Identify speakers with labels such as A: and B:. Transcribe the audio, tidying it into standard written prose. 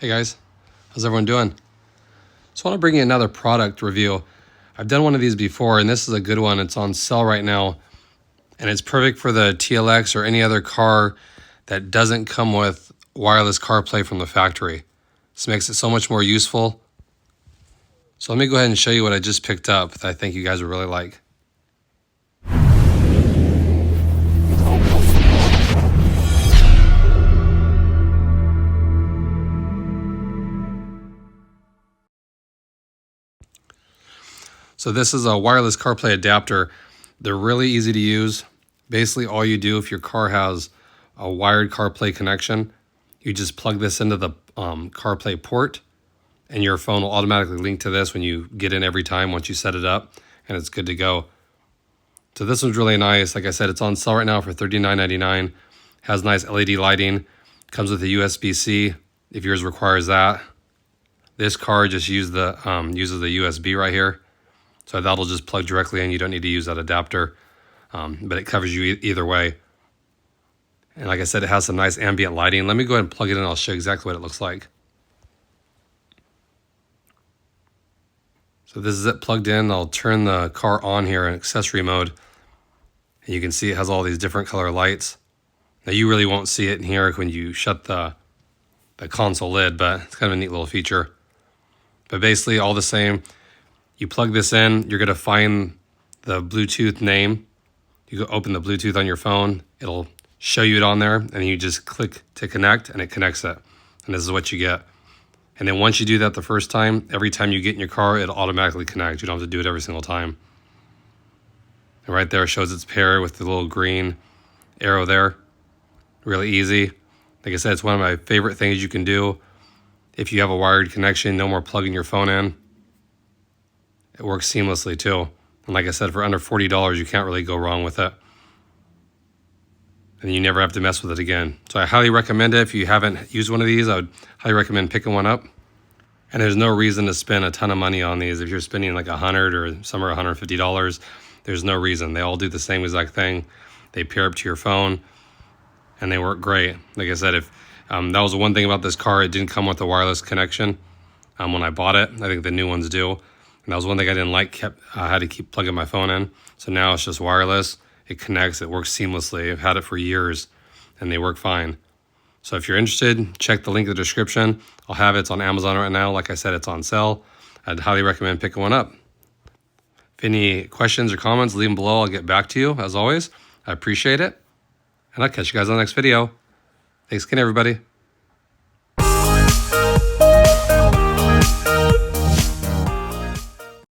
A: Hey guys, how's everyone doing? So I want to bring you another product review. I've done one of these before and this is a good one. It's on sale right now and it's perfect for the TLX or any other car that doesn't come with wireless CarPlay from the factory. This makes it so much more useful. So let me go ahead and show you what I just picked up that I think you guys would really like. So this is a wireless CarPlay adapter. They're really easy to use. Basically all you do if your car has a wired CarPlay connection, you just plug this into the CarPlay port and your phone will automatically link to this when you get in every time once you set it up and it's good to go. So this one's really nice. Like I said, it's on sale right now for $39.99. Has nice LED lighting. Comes with a USB-C if yours requires that. This car just uses the USB right here. So that'll just plug directly in. You don't need to use that adapter, but it covers you either way. And like I said, it has some nice ambient lighting. Let me go ahead and plug it in. I'll show you exactly what it looks like. So this is it plugged in. I'll turn the car on here in accessory mode. And you can see it has all these different color lights. Now you really won't see it in here when you shut the console lid, but it's kind of a neat little feature. But basically all the same, you plug this in, you're gonna find the Bluetooth name. You go open the Bluetooth on your phone, it'll show you it on there, and you just click to connect, and it connects it. And this is what you get. And then once you do that the first time, every time you get in your car, it'll automatically connect. You don't have to do it every single time. And right there shows it's paired with the little green arrow there. Really easy. Like I said, it's one of my favorite things you can do. If you have a wired connection, no more plugging your phone in. It works seamlessly too. And like I said, for under $40, you can't really go wrong with it. And you never have to mess with it again. So I highly recommend it. If you haven't used one of these, I would highly recommend picking one up. And there's no reason to spend a ton of money on these. If you're spending like $100 or some are $150, there's no reason. They all do the same exact thing. They pair up to your phone and they work great. Like I said, if that was the one thing about this car, it didn't come with a wireless connection when I bought it. I think the new ones do. And that was one thing I didn't like. I had to keep plugging my phone in. So now it's just wireless. It connects. It works seamlessly. I've had it for years, and they work fine. So if you're interested, check the link in the description. I'll have it. It's on Amazon right now. Like I said, it's on sale. I'd highly recommend picking one up. If any questions or comments, leave them below. I'll get back to you, as always. I appreciate it. And I'll catch you guys on the next video. Thanks again, everybody.